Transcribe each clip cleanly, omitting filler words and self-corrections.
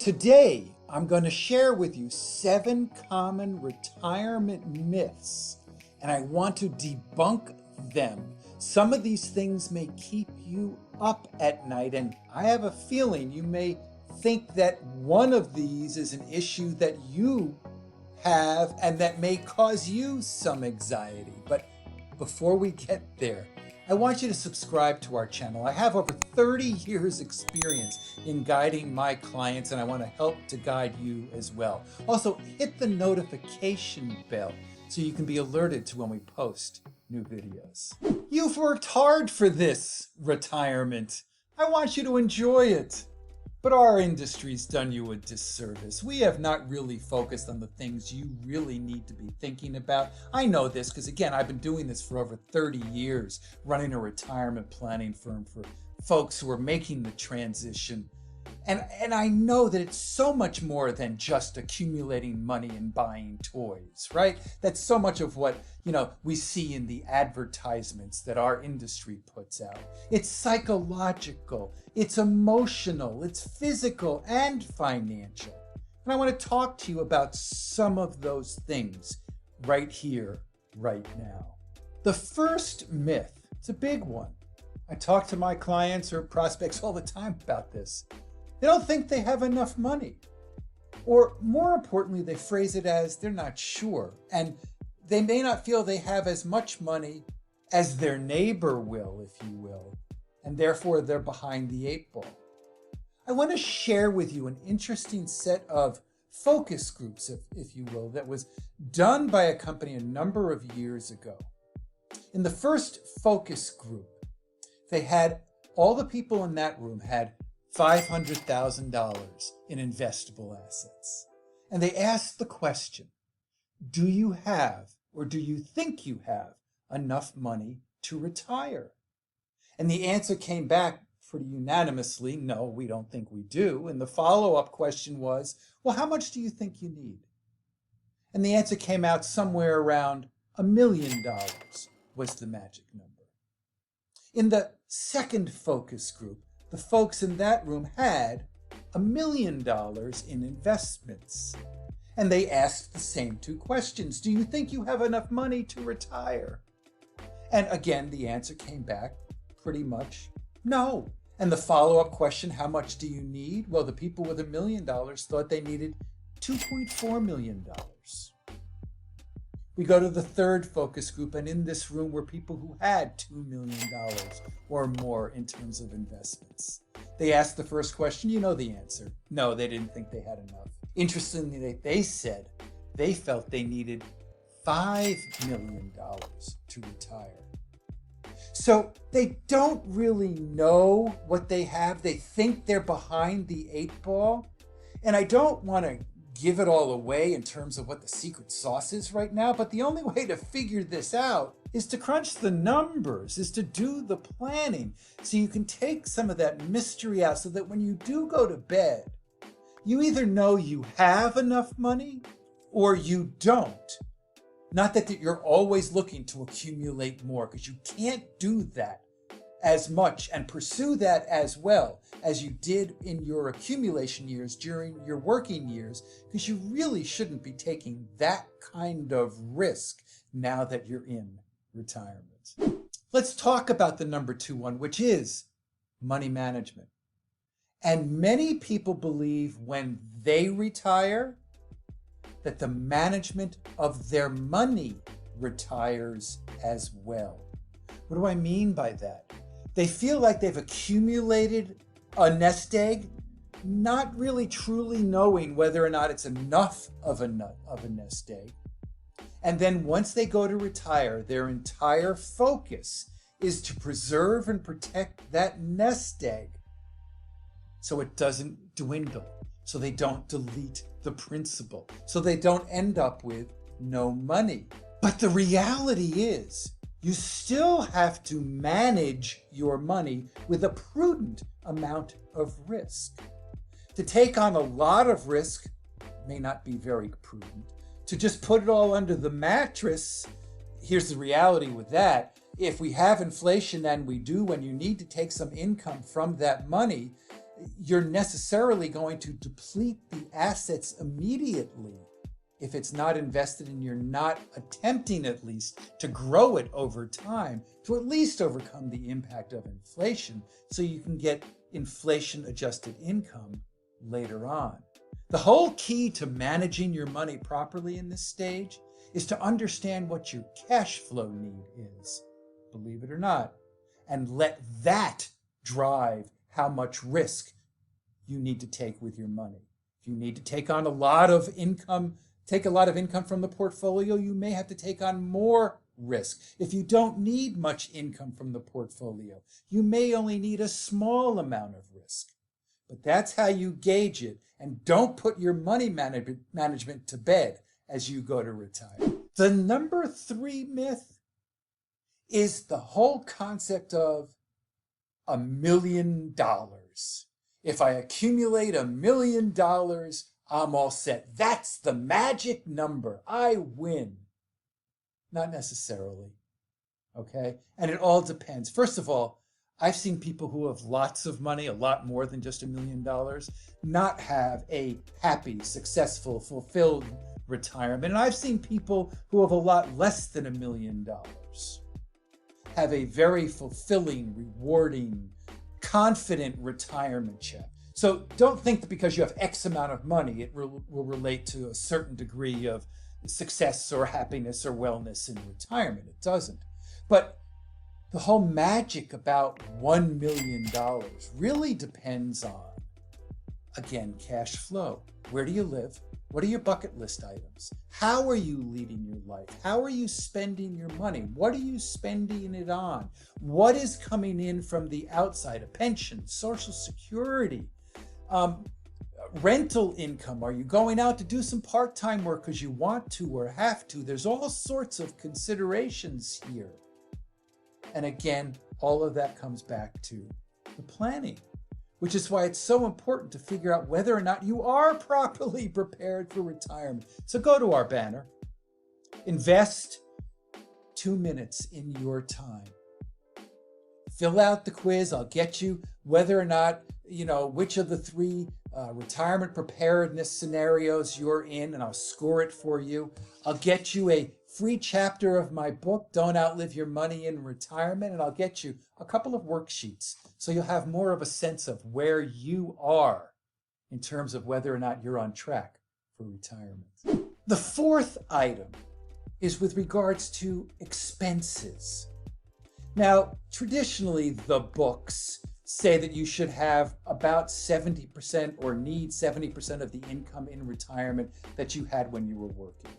Today, I'm going to share with you 7 common retirement myths, and I want to debunk them. Some of these things may keep you up at night, and I have a feeling you may think that one of these is an issue that you have and that may cause you some anxiety. But before we get there, I want you to subscribe to our channel. I have over 30 years experience in guiding my clients, and I want to help to guide you as well. Also, hit the notification bell so you can be alerted to when we post new videos. You've worked hard for this retirement. I want you to enjoy it. But our industry's done you a disservice. We have not really focused on the things you really need to be thinking about. I know this because, again, I've been doing this for over 30 years, running a retirement planning firm for folks who are making the transition. And I know that it's so much more than just accumulating money and buying toys, right? That's so much of what, we see in the advertisements that our industry puts out. It's psychological, it's emotional, it's physical and financial. And I want to talk to you about some of those things right here, right now. The first myth, it's a big one. I talk to my clients or prospects all the time about this. They don't think they have enough money. Or more importantly, they phrase it as they're not sure. And they may not feel they have as much money as their neighbor will, if you will. And therefore, they're behind the 8 ball. I want to share with you an interesting set of focus groups, if you will, that was done by a company a number of years ago. In the first focus group, they had all the people in that room had $500,000 in investable assets. And they asked the question, do you have, or do you think you have, enough money to retire? And the answer came back pretty unanimously, no, we don't think we do. And the follow-up question was, well, how much do you think you need? And the answer came out somewhere around $1 million was the magic number. In the second focus group, the folks in that room had $1 million in investments. And they asked the same 2 questions. Do you think you have enough money to retire? And again, the answer came back pretty much no. And the follow-up question, how much do you need? Well, the people with $1 million thought they needed $2.4 million. We go to the third focus group, and in this room were people who had $2 million or more in terms of investments. They asked the first question, you know the answer. No, they didn't think they had enough. Interestingly, they said they felt they needed $5 million to retire. So they don't really know what they have. They think they're behind the 8 ball. And I don't want to give it all away in terms of what the secret sauce is right now, but the only way to figure this out is to crunch the numbers, is to do the planning, so you can take some of that mystery out so that when you do go to bed, you either know you have enough money or you don't. Not that you're always looking to accumulate more, because you can't do that as much and pursue that as well as you did in your accumulation years during your working years, because you really shouldn't be taking that kind of risk now that you're in retirement. Let's talk about the number 2 one, which is money management. And many people believe when they retire that the management of their money retires as well. What do I mean by that? They feel like they've accumulated a nest egg, not really truly knowing whether or not it's enough of a nest egg. And then once they go to retire, their entire focus is to preserve and protect that nest egg so it doesn't dwindle, so they don't delete the principal, so they don't end up with no money. But the reality is, you still have to manage your money with a prudent amount of risk. To take on a lot of risk may not be very prudent. To just put it all under the mattress, here's the reality with that. If we have inflation, and we do, when you need to take some income from that money, you're necessarily going to deplete the assets immediately if it's not invested and you're not attempting at least to grow it over time to at least overcome the impact of inflation so you can get inflation adjusted income later on. The whole key to managing your money properly in this stage is to understand what your cash flow need is, believe it or not, and let that drive how much risk you need to take with your money. If you need to take on a lot of income from the portfolio, you may have to take on more risk. If you don't need much income from the portfolio, you may only need a small amount of risk. But that's how you gauge it. And don't put your money management to bed as you go to retire. The number 3 myth is the whole concept of $1 million. If I accumulate $1 million, I'm all set. That's the magic number. I win. Not necessarily. Okay? And it all depends. First of all, I've seen people who have lots of money, a lot more than just $1 million, not have a happy, successful, fulfilled retirement. And I've seen people who have a lot less than $1 million have a very fulfilling, rewarding, confident retirement check. So don't think that because you have X amount of money, it will relate to a certain degree of success or happiness or wellness in retirement. It doesn't. But the whole magic about $1 million really depends on, again, cash flow. Where do you live? What are your bucket list items? How are you leading your life? How are you spending your money? What are you spending it on? What is coming in from the outside? A pension, Social Security, rental income. Are you going out to do some part-time work because you want to or have to? There's all sorts of considerations here. And again, all of that comes back to the planning, which is why it's so important to figure out whether or not you are properly prepared for retirement. So go to our banner, invest 2 minutes in your time. Fill out the quiz. I'll get you whether or not, which of the 3 retirement preparedness scenarios you're in, and I'll score it for you. I'll get you a free chapter of my book, Don't Outlive Your Money in Retirement, and I'll get you a couple of worksheets so you'll have more of a sense of where you are in terms of whether or not you're on track for retirement. The 4th item is with regards to expenses. Now, traditionally, the books say that you should have about 70% or need 70% of the income in retirement that you had when you were working.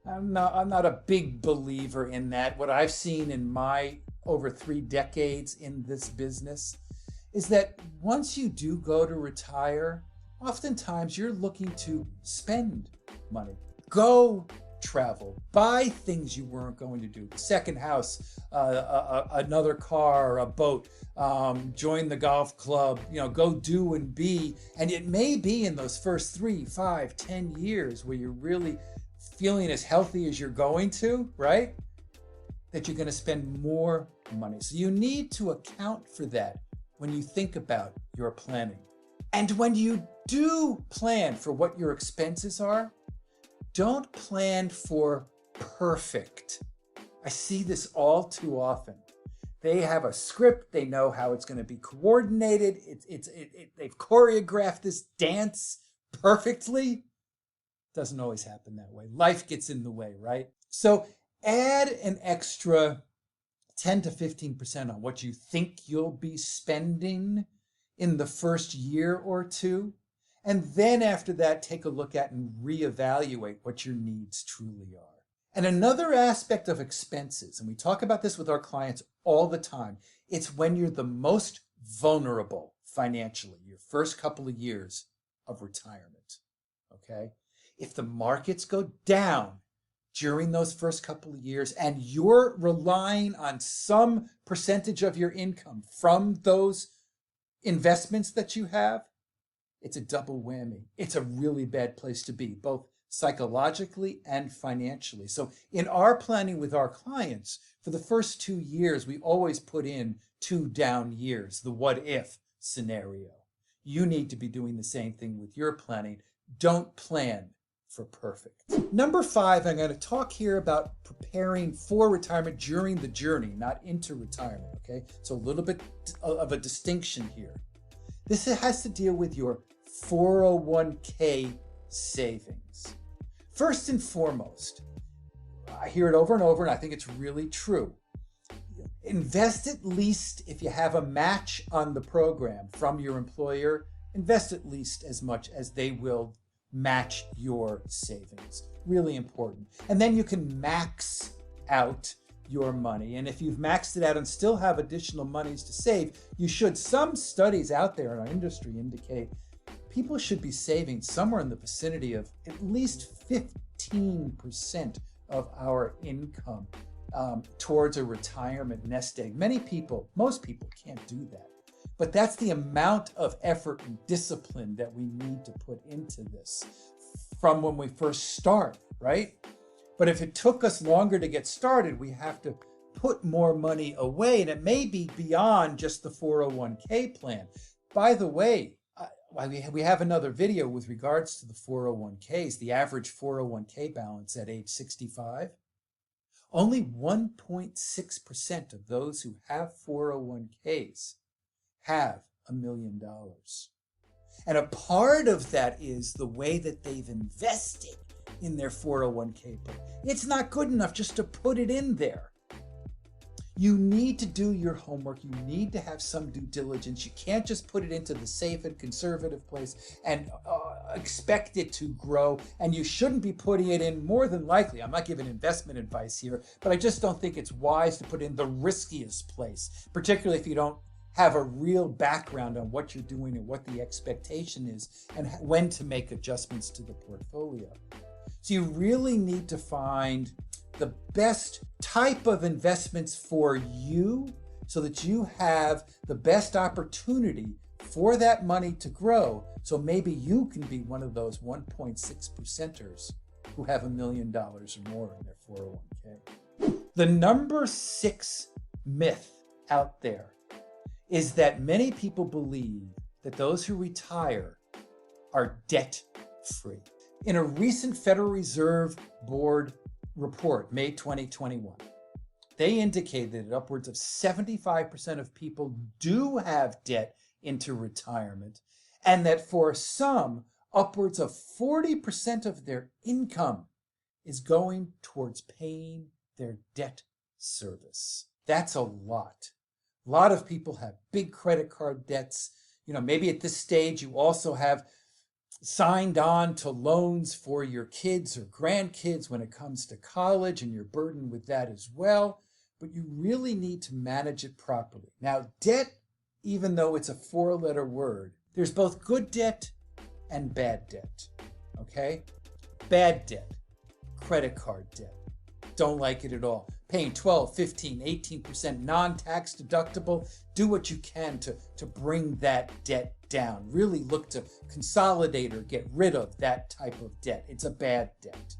I'm not a big believer in that. What I've seen in my over 3 decades in this business is that once you do go to retire, oftentimes you're looking to spend money, go travel, buy things you weren't going to do, second house, another car, a boat, join the golf club, go do and be. And it may be in those first 3, 5, 10 years where you're really feeling as healthy as you're going to, right? That you're going to spend more money. So you need to account for that when you think about your planning. And when you do plan for what your expenses are, don't plan for perfect. I see this all too often. They have a script. They know how it's going to be coordinated. They've choreographed this dance perfectly. Doesn't always happen that way. Life gets in the way, right? So add an extra 10 to 15% on what you think you'll be spending in the first year or 2. And then after that, take a look at and reevaluate what your needs truly are. And another aspect of expenses, and we talk about this with our clients all the time, it's when you're the most vulnerable financially, your first couple of years of retirement, okay? If the markets go down during those first couple of years and you're relying on some percentage of your income from those investments that you have, it's a double whammy. It's a really bad place to be, both psychologically and financially. So in our planning with our clients, for the first 2 years, we always put in 2 down years, the what if scenario. You need to be doing the same thing with your planning. Don't plan for perfect. Number 5, I'm going to talk here about preparing for retirement during the journey, not into retirement, okay? So a little bit of a distinction here. This has to deal with your 401k savings. First and foremost, I hear it over and over, and I think it's really true. Invest at least, if you have a match on the program from your employer, invest at least as much as they will match your savings. Really important. And then you can max out your money. And if you've maxed it out and still have additional monies to save, you should. Some studies out there in our industry indicate people should be saving somewhere in the vicinity of at least 15% of our income towards a retirement nest egg. Most people can't do that. But that's the amount of effort and discipline that we need to put into this from when we first start, right? But if it took us longer to get started, we have to put more money away, and it may be beyond just the 401k plan. By the way, we have another video with regards to the 401ks, the average 401k balance at age 65. Only 1.6% of those who have 401ks have $1 million. And a part of that is the way that they've invested in their 401k plan. It's not good enough just to put it in there. You need to do your homework. You need to have some due diligence. You can't just put it into the safe and conservative place and expect it to grow. And you shouldn't be putting it in, more than likely, I'm not giving investment advice here, but I just don't think it's wise to put it in the riskiest place, particularly if you don't have a real background on what you're doing and what the expectation is and when to make adjustments to the portfolio. So you really need to find the best type of investments for you so that you have the best opportunity for that money to grow. So maybe you can be one of those 1.6%ers who have $1 million or more in their 401k. The number 6 myth out there is that many people believe that those who retire are debt-free. In a recent Federal Reserve Board report, May 2021, they indicated that upwards of 75% of people do have debt into retirement, and that for some, upwards of 40% of their income is going towards paying their debt service. That's a lot. A lot of people have big credit card debts. Maybe at this stage you also have signed on to loans for your kids or grandkids when it comes to college, and you're burdened with that as well. But you really need to manage it properly. Now, debt, even though it's a 4-letter word, there's both good debt and bad debt, okay? Bad debt, credit card debt. Don't like it at all. Paying 12, 15, 18% non-tax deductible. Do what you can to bring that debt down. Really look to consolidate or get rid of that type of debt. It's a bad debt.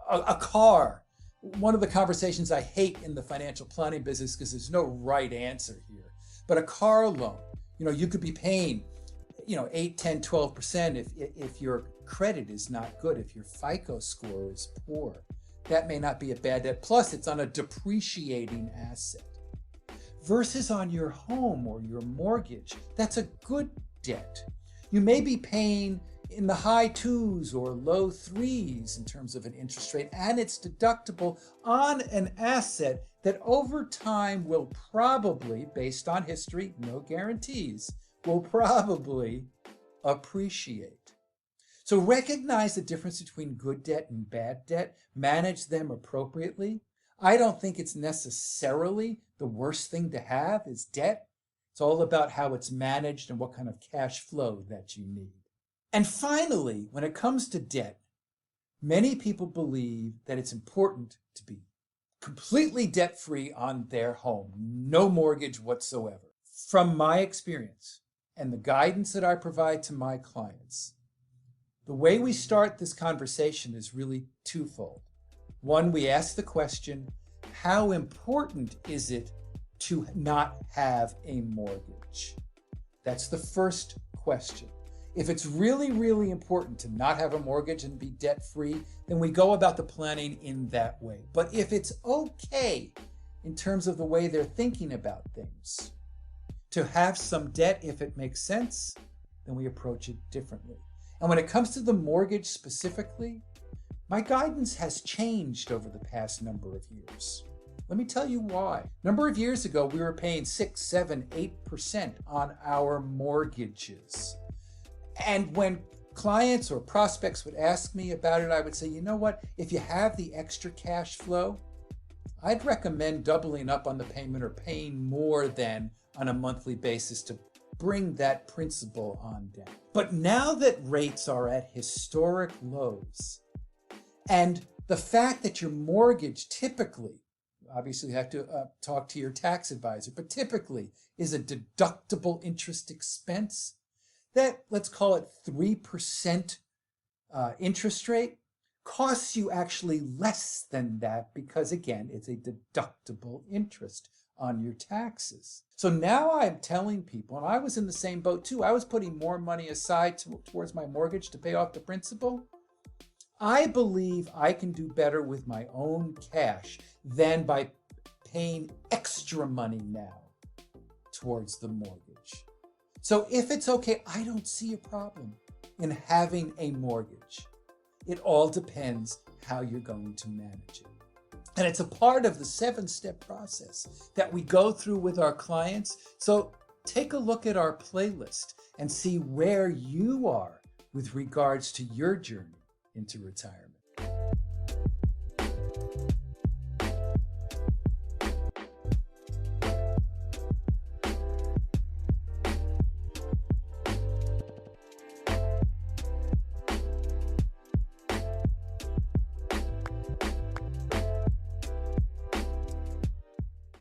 A car. One of the conversations I hate in the financial planning business, because there's no right answer here, but a car loan, you could be paying 8, 10, 12% if your credit is not good, if your FICO score is poor. That may not be a bad debt. Plus, it's on a depreciating asset. Versus on your home or your mortgage, that's a good debt. You may be paying in the high 2s or low 3s in terms of an interest rate, and it's deductible on an asset that over time will probably, based on history, no guarantees, will probably appreciate. So recognize the difference between good debt and bad debt, manage them appropriately. I don't think it's necessarily the worst thing to have is debt. It's all about how it's managed and what kind of cash flow that you need. And finally, when it comes to debt, many people believe that it's important to be completely debt-free on their home, no mortgage whatsoever. From my experience and the guidance that I provide to my clients, the way we start this conversation is really twofold. One, we ask the question, how important is it to not have a mortgage? That's the first question. If it's really, really important to not have a mortgage and be debt-free, then we go about the planning in that way. But if it's okay in terms of the way they're thinking about things, to have some debt if it makes sense, then we approach it differently. And when it comes to the mortgage specifically, my guidance has changed over the past number of years. Let me tell you why. A number of years ago, we were paying 6, 7, 8% on our mortgages. And when clients or prospects would ask me about it, I would say, you know what, if you have the extra cash flow, I'd recommend doubling up on the payment or paying more than on a monthly basis to bring that principal on down. But now that rates are at historic lows, and the fact that your mortgage typically, obviously you have to talk to your tax advisor, but typically is a deductible interest expense, that, let's call it 3% interest rate, costs you actually less than that because, again, it's a deductible interest on your taxes. So now I'm telling people, and I was in the same boat too, I was putting more money aside towards my mortgage to pay off the principal. I believe I can do better with my own cash than by paying extra money now towards the mortgage. So if it's okay, I don't see a problem in having a mortgage. It all depends how you're going to manage it. And it's a part of the 7-step process that we go through with our clients. So take a look at our playlist and see where you are with regards to your journey into retirement.